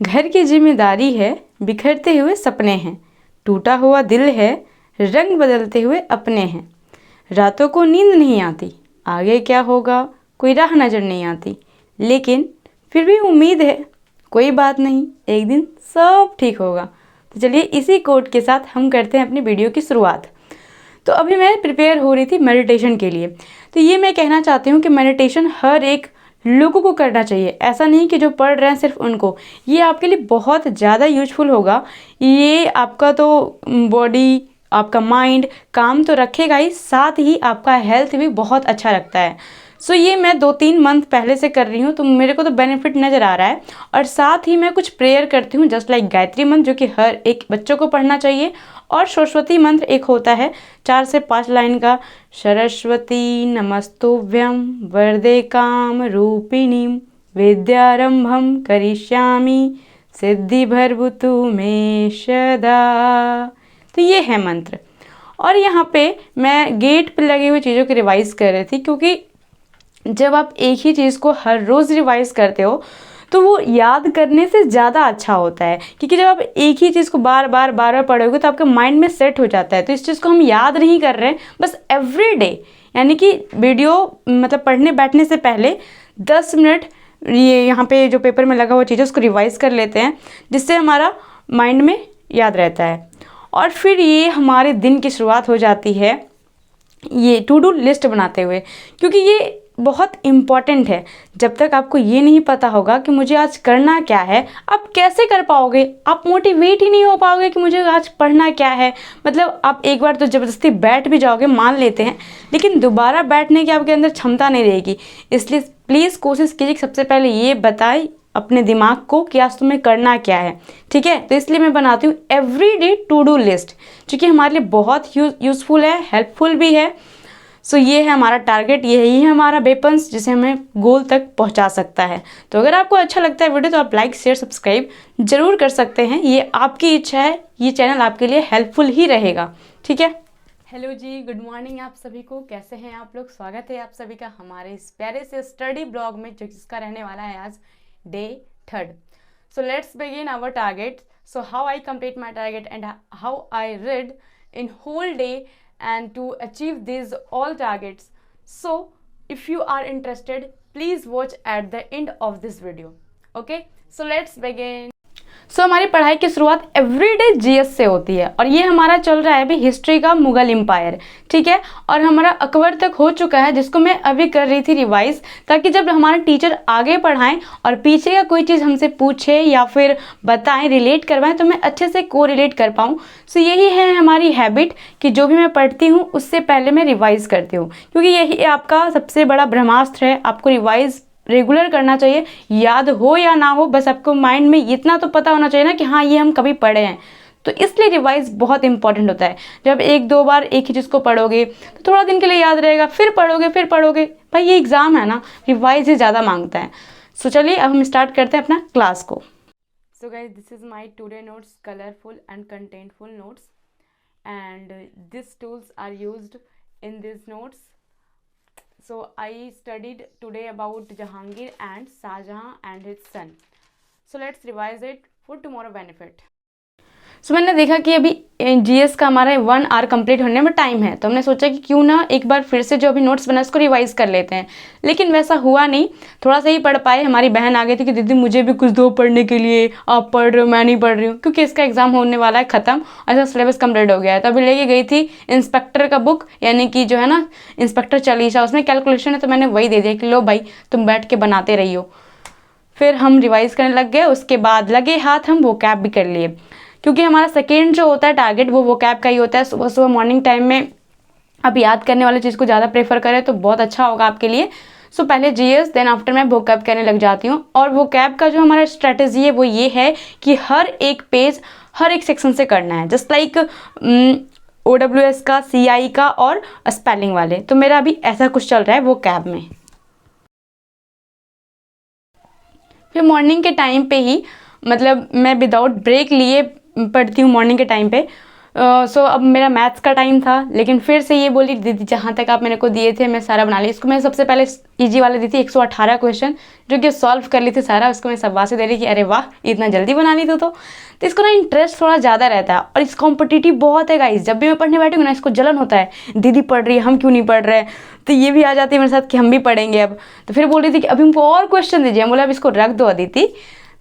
घर की जिम्मेदारी है, बिखरते हुए सपने हैं, टूटा हुआ दिल है, रंग बदलते हुए अपने हैं। रातों को नींद नहीं आती, आगे क्या होगा कोई राह नज़र नहीं आती, लेकिन फिर भी उम्मीद है, कोई बात नहीं, एक दिन सब ठीक होगा। तो चलिए इसी कोट के साथ हम करते हैं अपनी वीडियो की शुरुआत। तो अभी मैं प्रिपेयर हो रही थी मेडिटेशन के लिए। तो ये मैं कहना चाहती हूँ कि मेडिटेशन हर एक लोगों को करना चाहिए, ऐसा नहीं कि जो पढ़ रहे हैं सिर्फ उनको। ये आपके लिए बहुत ज़्यादा यूजफुल होगा। ये आपका तो बॉडी, आपका माइंड काम तो रखेगा ही, साथ ही आपका हेल्थ भी बहुत अच्छा रखता है। सो ये मैं 2-3 मंथ पहले से कर रही हूँ, तो मेरे को तो बेनिफिट नज़र आ रहा है। और साथ ही मैं कुछ प्रेयर करती हूँ, जस्ट लाइक गायत्री मंत्र, जो कि हर एक बच्चों को पढ़ना चाहिए। और सरस्वती मंत्र एक होता है 4 से 5 लाइन का, सरस्वती नमस्तुभ्यं वरदे काम रूपिणीं विद्यारंभम करिष्यामि सिद्धिर्भवतु मे सदा। तो ये है मंत्र। और यहाँ पे मैं गेट पे लगी हुई चीज़ों की रिवाइज कर रही थी, क्योंकि जब आप एक ही चीज़ को हर रोज़ रिवाइज करते हो तो वो याद करने से ज़्यादा अच्छा होता है, क्योंकि जब आप एक ही चीज़ को बार बार पढ़ोगे तो आपके माइंड में सेट हो जाता है। तो इस चीज़ को हम याद नहीं कर रहे हैं, बस एवरी डे, यानी कि वीडियो मतलब पढ़ने बैठने से पहले 10 मिनट ये यहाँ पे जो पेपर में लगा हुआ चीज़ है उसको रिवाइज कर लेते हैं, जिससे हमारा माइंड में याद रहता है। और फिर ये हमारे दिन की शुरुआत हो जाती है ये टू डू लिस्ट बनाते हुए, क्योंकि ये बहुत इम्पॉर्टेंट है। जब तक आपको ये नहीं पता होगा कि मुझे आज करना क्या है, आप कैसे कर पाओगे? आप मोटिवेट ही नहीं हो पाओगे कि मुझे आज पढ़ना क्या है। मतलब आप एक बार तो ज़बरदस्ती बैठ भी जाओगे, मान लेते हैं, लेकिन दोबारा बैठने की आपके अंदर क्षमता नहीं रहेगी। इसलिए प्लीज़ कोशिश कीजिए कि सबसे पहले ये बताए अपने दिमाग को कि आज तुम्हें करना क्या है, ठीक है। तो इसलिए मैं बनाती हूँ every day to do list, जो कि हमारे लिए बहुत यूज़फुल है, हेल्पफुल भी है। सो ये है हमारा टारगेट, यही है हमारा वेपन्स जिसे हमें गोल तक पहुंचा सकता है। तो अगर आपको अच्छा लगता है वीडियो तो आप लाइक शेयर सब्सक्राइब जरूर कर सकते हैं, ये आपकी इच्छा है, ये चैनल आपके लिए हेल्पफुल ही रहेगा, ठीक है। हेलो जी, गुड मॉर्निंग आप सभी को, कैसे हैं आप लोग? स्वागत है आप सभी का हमारे इस प्यारे से स्टडी ब्लॉग में, जो जिसका रहने वाला है आज day 3rd। So let's begin our target. So how I complete my target and how I read in whole day and to achieve these all targets. So if you are interested, please watch at the end of this video. Okay, so let's begin. हमारी पढ़ाई की शुरुआत everyday GS से होती है, और ये हमारा चल रहा है अभी हिस्ट्री का मुगल एम्पायर, ठीक है। और हमारा अकबर तक हो चुका है, जिसको मैं अभी कर रही थी रिवाइज, ताकि जब हमारे टीचर आगे पढ़ाएं और पीछे का कोई चीज़ हमसे पूछे या फिर बताएं, रिलेट करवाएं, तो मैं अच्छे से को रिलेट कर पाऊँ। सो यही है हमारी हैबिट कि जो भी मैं पढ़ती हूँ उससे पहले मैं रिवाइज़ करती हूँ, क्योंकि यही आपका सबसे बड़ा ब्रह्मास्त्र है। आपको रिवाइज़ रेगुलर करना चाहिए, याद हो या ना हो, बस आपको माइंड में इतना तो पता होना चाहिए ना कि हाँ ये हम कभी पढ़े हैं। तो इसलिए रिवाइज बहुत इंपॉर्टेंट होता है। जब 1-2 बार एक ही चीज़ को पढ़ोगे तो थोड़ा दिन के लिए याद रहेगा, फिर पढ़ोगे भाई, ये एग्ज़ाम है ना, रिवाइज ही ज़्यादा मांगता है। सो चलिए अब हम स्टार्ट करते हैं अपना क्लास को। So guys, this is my today notes, colourful and contentful notes, and this tools are used in this notes. So I studied today about Jahangir and Shahjahan and his son. So let's revise it for tomorrow benefit. सो मैंने देखा कि अभी GS का हमारा 1 our complete होने में time है, तो हमने सोचा कि क्यों ना एक बार फिर से जो अभी नोट्स बना उसको रिवाइज कर लेते हैं। लेकिन वैसा हुआ नहीं, थोड़ा सा ही पढ़ पाए। हमारी बहन आ गई थी कि दीदी मुझे भी कुछ दो पढ़ने के लिए, आप पढ़ रहे हो मैं नहीं पढ़ रही हूँ, क्योंकि इसका एग्जाम होने वाला है ख़त्म, ऐसा सिलेबस कम्प्लीट हो गया है। तो अभी लेके गई थी इंस्पेक्टर का बुक, यानी कि जो है ना इंस्पेक्टर चालीसा, उसमें कैलकुलेशन है, तो मैंने वही दे दिया कि लो भाई तुम बैठ के बनाते रही हो। फिर हम रिवाइज करने लग गए, उसके बाद लगे हाथ हम वोकैब भी कर लिए, क्योंकि हमारा सेकेंड जो होता है टारगेट वो वोकैब का ही होता है। सुबह सुबह मॉर्निंग टाइम में आप याद करने वाली चीज़ को ज़्यादा प्रेफर करें तो बहुत अच्छा होगा आपके लिए। सो पहले जीएस, देन आफ्टर मैं वोकैब करने लग जाती हूँ। और वोकैब का जो हमारा स्ट्रेटेजी है वो ये है कि हर एक पेज हर एक सेक्शन से करना है, जस्ट लाइक OWS का, CI का और स्पेलिंग वाले। तो मेरा अभी ऐसा कुछ चल रहा है वोकैब में। फिर मॉर्निंग के टाइम पे ही, मतलब मैं विदाउट ब्रेक लिए पढ़ती हूँ मॉर्निंग के टाइम पे। सो अब मेरा मैथ्स का टाइम था, लेकिन फिर से ये बोली दीदी जहाँ तक आप मेरे को दिए थे मैं सारा बना ली। इसको मैं सबसे पहले इजी वाले दी थी 118 क्वेश्चन, जो कि सॉल्व कर ली थी सारा। उसको मैं शाबाशी दे रही कि अरे वाह इतना जल्दी बना ली तो इसको ना इंटरेस्ट थोड़ा ज़्यादा रहता है, और इस कॉम्पिटिटिव बहुत है गाइस। जब भी मैं पढ़ने बैठी हूँ ना इसको जलन होता है, दीदी पढ़ रही है हम क्यों नहीं पढ़ रहे। तो ये भी आ जाती है मेरे साथ कि हम भी पढ़ेंगे अब। तो फिर बोल रही थी कि अभी हमको और क्वेश्चन दीजिए। हम बोले अब इसको रख दो अदिति,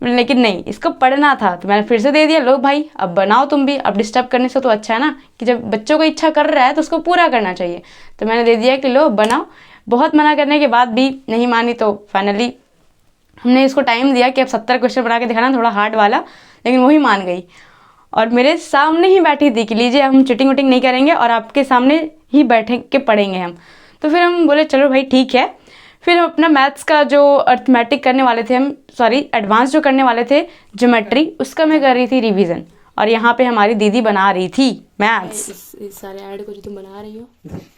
लेकिन नहीं इसको पढ़ना था, तो मैंने फिर से दे दिया। लो भाई अब बनाओ तुम भी। अब डिस्टर्ब करने से तो अच्छा है ना कि जब बच्चों को इच्छा कर रहा है तो उसको पूरा करना चाहिए। तो मैंने दे दिया कि लो बनाओ। बहुत मना करने के बाद भी नहीं मानी, तो फाइनली हमने इसको टाइम दिया कि अब 70 क्वेश्चन बना के दिखाना, थोड़ा हार्ड वाला, लेकिन वही मान गई। और मेरे सामने ही बैठी थी कि लीजिए हम चिटिंग विटिंग नहीं करेंगे और आपके सामने ही बैठे के पढ़ेंगे हम। तो फिर हम बोले चलो भाई ठीक है। फिर हम अपना मैथ्स का जो अर्थमेटिक करने वाले थे हम, सॉरी एडवांस जो करने वाले थे ज्योमेट्री, उसका मैं कर रही थी रिवीजन। और यहाँ पे हमारी दीदी बना रही थी मैथ्स। इस सारे ऐड को जो तुम बना रही हो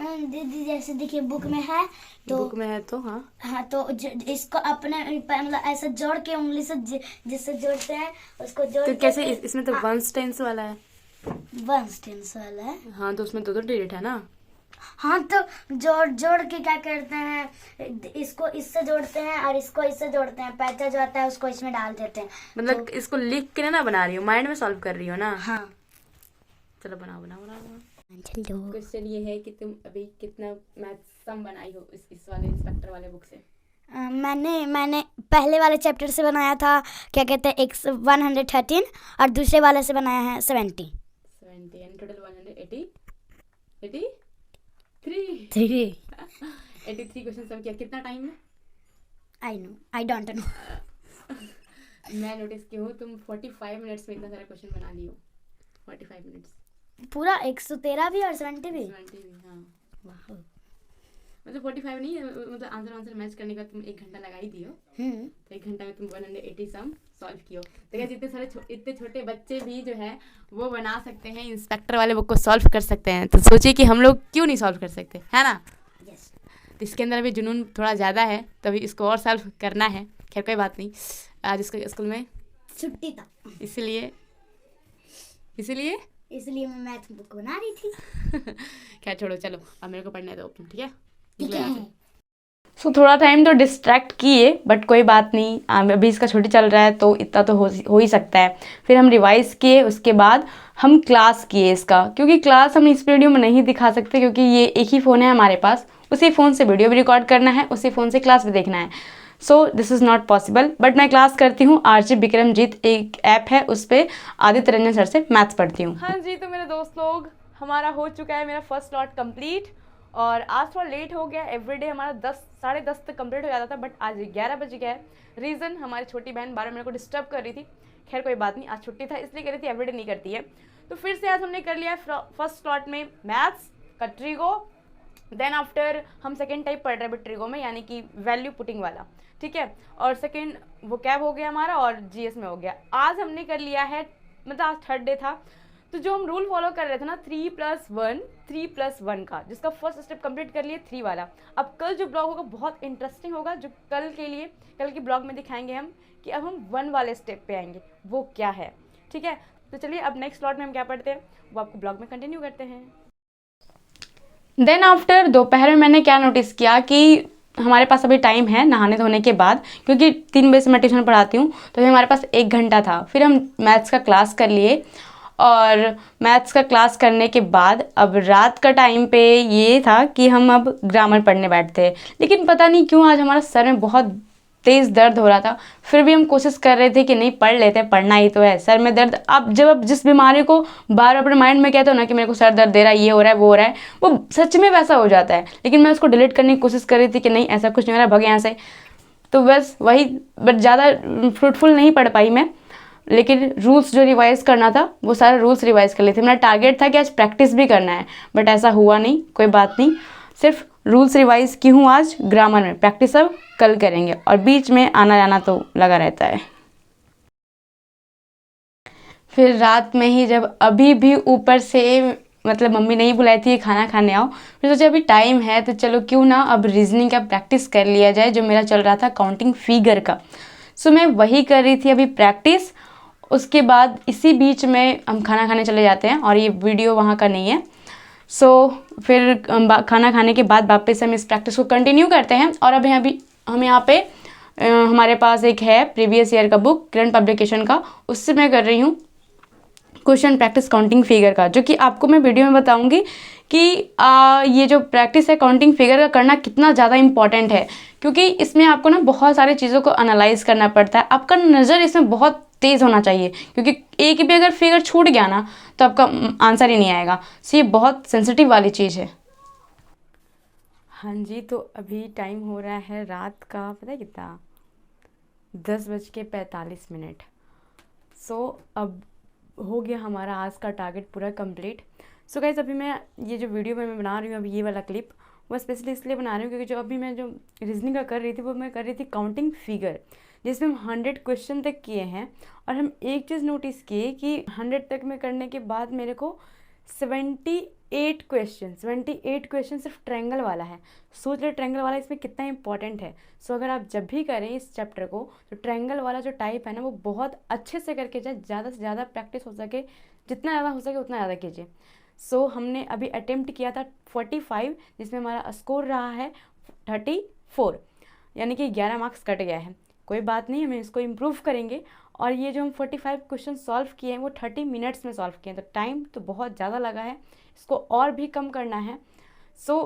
दीदी जैसे देखिए बुक में है तो बुक में है तो हाँ तो इसको अपने मतलब ऐसा जोड़ के उंगली से जिससे जोड़ते हैं उसको जोड़ तो कैसे इसमें तो वंस टेंस वाला है, वंस टेंस वाला है। हाँ तो उसमें दो डिजिट है ना। हाँ तो जोड़ के क्या करते हैं, इसको इससे जोड़ते हैं और इसको इससे जोड़ते हैं। पैचा जो आता है उसको इसमें डाल देते हैं। मतलब तो, इसको लिख के ना बना रही हो, माइंड में सॉल्व कर रही हो ना। हाँ चलो बनाओ बनाओ बनाओ। क्वेश्चन ये है कि तुम अभी कितना मैथ्स सम बनाई हो इस वाले इंस्पेक्टर वाले बुक से। मैंने पहले वाले चैप्टर से बनाया था, क्या कहते हैं 113, और दूसरे वाले से बनाया है 70 यानी टोटल 183 83 क्वेश्चन सम किया। कितना टाइम में? I don't know. मैं नोटिस की हूँ तुम 45 मिनट्स में इतना सारा क्वेश्चन बना ली हो। 45 मिनट्स पूरा 113 भी और 70 भी। हाँ मतलब 45 नहीं, मतलब आंसर मैच करने का तुम 1 घंटा लगा ही दियो। तो 1 घंटा में तुम 180 सम सॉल्व कियो। तो क्या इतने छोटे बच्चे भी जो है वो बना सकते हैं, इंस्पेक्टर वाले बुक को सॉल्व कर सकते हैं। तो सोचिए कि हम लोग क्यों नहीं सॉल्व कर सकते, है ना। तो इसके अंदर अभी जुनून थोड़ा ज़्यादा है, तो अभी इसको और सॉल्व करना है। खैर कोई बात नहीं, आज इसको स्कूल में छुट्टी था, इसलिए मैं मैथ बुक बना रही थी। खैर छोड़ो, चलो अब मेरे को पढ़ने दो तुम, ठीक है। सो थोड़ा टाइम तो डिस्ट्रैक्ट किए, बट कोई बात नहीं, अभी इसका छुट्टी चल रहा है तो इतना तो हो ही सकता है। फिर हम रिवाइज किए, उसके बाद हम क्लास किए इसका, क्योंकि क्लास हम इस वीडियो में नहीं दिखा सकते क्योंकि ये एक ही फ़ोन है हमारे पास, उसी फ़ोन से वीडियो भी रिकॉर्ड करना है, उसी फ़ोन से क्लास भी देखना है। So this is not possible, but मैं क्लास करती हूँ। आरजे विक्रमजीत एक ऐप है, उस पर आदित्य रंजन सर से मैथ्स पढ़ती हूँ। हाँ जी, तो मेरे दोस्त लोग, हमारा हो चुका है मेरा फर्स्ट लॉट कंप्लीट, और आज थोड़ा लेट हो गया। एवरीडे हमारा 10 साढ़े 10 तक कंप्लीट हो जाता था, बट आज 11 बज गया है। रीज़न हमारी छोटी बहन 12 मिनट को डिस्टर्ब कर रही थी। खैर कोई बात नहीं, आज छुट्टी था इसलिए कर रही थी, एवरीडे नहीं करती है। तो फिर से आज हमने कर लिया फर्स्ट स्लॉट में मैथ्स का ट्रिगो। देन आफ्टर हम सेकेंड टाइप पढ़ रहे हैं ट्रिगो में, यानी कि वैल्यू पुटिंग वाला, ठीक है। और सेकेंड वो कैब हो गया हमारा, और जीएस में हो गया। आज हमने कर लिया है, मतलब आज थर्ड डे था, तो जो हम रूल फॉलो कर रहे थे ना 3+1 का, जिसका फर्स्ट स्टेप कंप्लीट कर लिए 3 वाला। अब कल जो ब्लॉग होगा बहुत इंटरेस्टिंग होगा, जो कल के ब्लॉग में दिखाएंगे हम कि अब हम 1 वाले स्टेप पे आएंगे, वो क्या है, ठीक है। तो चलिए अब नेक्स्ट स्लॉट में हम क्या पढ़ते हैं वो आपको ब्लॉग में कंटिन्यू करते हैं। देन आफ्टर दोपहर में मैंने क्या नोटिस किया कि हमारे पास अभी टाइम है नहाने धोने के बाद, क्योंकि 3 बजे से मैं ट्यूशन पढ़ाती हूँ, तो अभी हमारे पास 1 घंटा था। फिर हम मैथ्स का क्लास कर लिए, और मैथ्स का क्लास करने के बाद अब रात का टाइम पे ये था कि हम अब ग्रामर पढ़ने बैठते। लेकिन पता नहीं क्यों आज हमारा सर में बहुत तेज़ दर्द हो रहा था। फिर भी हम कोशिश कर रहे थे कि नहीं पढ़ लेते, पढ़ना ही तो है। सर में दर्द, अब जब आप जिस बीमारी को बार अपने माइंड में कहते हो ना कि मेरे को सर दर्द दे रहा है, ये हो रहा है, वो हो रहा है, वो सच में वैसा हो जाता है। लेकिन मैं उसको डिलीट करने की कोशिश कर रही थी कि नहीं ऐसा कुछ नहीं हो रहा है, भग यहाँ से। तो बस वही, बट ज़्यादा फ्रूटफुल नहीं पढ़ पाई मैं। लेकिन रूल्स जो रिवाइज करना था वो सारे रूल्स रिवाइज कर लिए थे। मेरा टारगेट था कि आज प्रैक्टिस भी करना है, बट ऐसा हुआ नहीं। कोई बात नहीं, सिर्फ रूल्स रिवाइज की हूँ आज ग्रामर में, प्रैक्टिस अब कल करेंगे। और बीच में आना जाना तो लगा रहता है। फिर रात में ही जब अभी भी ऊपर से मतलब मम्मी नहीं बुलाई थी खाना खाने आओ, फिर सोचा अभी टाइम है तो चलो क्यों ना अब रीजनिंग का प्रैक्टिस कर लिया जाए, जो मेरा चल रहा था काउंटिंग फिगर का। सो मैं वही कर रही थी अभी प्रैक्टिस। उसके बाद इसी बीच में हम खाना खाने चले जाते हैं और ये वीडियो वहाँ का नहीं है। सो फिर खाना खाने के बाद वापस हम इस प्रैक्टिस को कंटिन्यू करते हैं। और अब हम यहाँ पे हमारे पास एक है प्रीवियस ईयर का बुक करंट पब्लिकेशन का, उससे मैं कर रही हूँ क्वेश्चन प्रैक्टिस काउंटिंग फिगर का, जो कि आपको मैं वीडियो में बताऊंगी कि ये जो प्रैक्टिस है काउंटिंग फिगर का करना कितना ज़्यादा इंपॉर्टेंट है, क्योंकि इसमें आपको ना बहुत सारी चीज़ों को एनालाइज करना पड़ता है। आपका नज़र इसमें बहुत तेज़ होना चाहिए, क्योंकि एक भी अगर फिगर छूट गया ना तो आपका आंसर ही नहीं आएगा। सो ये बहुत सेंसिटिव वाली चीज़ है। हाँ जी, तो अभी टाइम हो रहा है रात का, पता है कितना, 10:45। सो अब हो गया हमारा आज का टारगेट पूरा कंप्लीट। सो गाइस, अभी मैं ये जो वीडियो मैं बना रही हूँ अभी ये वाला क्लिप, वो स्पेशली इसलिए बना रही हूँ क्योंकि जो अभी मैं जो रीजनिंग का कर रही थी वो मैं कर रही थी काउंटिंग फिगर, जिसमें हम 100 क्वेश्चन तक किए हैं। और हम एक चीज़ नोटिस किए कि 100 तक में करने के बाद मेरे को 78 क्वेश्चन सिर्फ ट्रायंगल वाला है। सोच रहे ट्रायंगल वाला इसमें कितना इंपॉर्टेंट है। सो अगर आप जब भी करें इस चैप्टर को तो ट्रायंगल वाला जो टाइप है ना वो बहुत अच्छे से करके जाए, ज़्यादा से ज़्यादा प्रैक्टिस हो सके, जितना ज़्यादा हो सके उतना ज़्यादा कीजिए। सो हमने अभी अटेम्प्ट किया था 45, जिसमें हमारा स्कोर रहा है 34, यानी कि 11 मार्क्स कट गया है। कोई बात नहीं, हम इसको इम्प्रूव करेंगे। और ये जो हम 45 क्वेश्चन सॉल्व किए हैं वो 30 मिनट्स में सॉल्व किए हैं, तो टाइम तो बहुत ज़्यादा लगा है, इसको और भी कम करना है। सो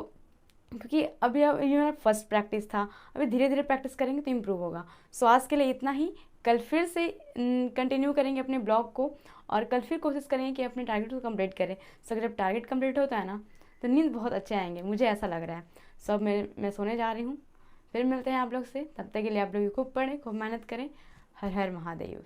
क्योंकि अभी ये मेरा फर्स्ट प्रैक्टिस था, अभी धीरे धीरे प्रैक्टिस करेंगे तो इम्प्रूव होगा। सो आज के लिए इतना ही। कल फिर से कंटिन्यू करेंगे अपने ब्लॉग को, और कल फिर कोशिश करेंगे कि अपने टारगेट को कंप्लीट करें। सो अगर जब टारगेट कंप्लीट होता है ना तो नींद बहुत अच्छे आएंगे, मुझे ऐसा लग रहा है। सो अब मैं सोने जा रही हूँ, फिर मिलते हैं आप लोग से। तब तक के लिए आप लोग खूब पढ़ें, खूब मेहनत करें। हर हर महादेव।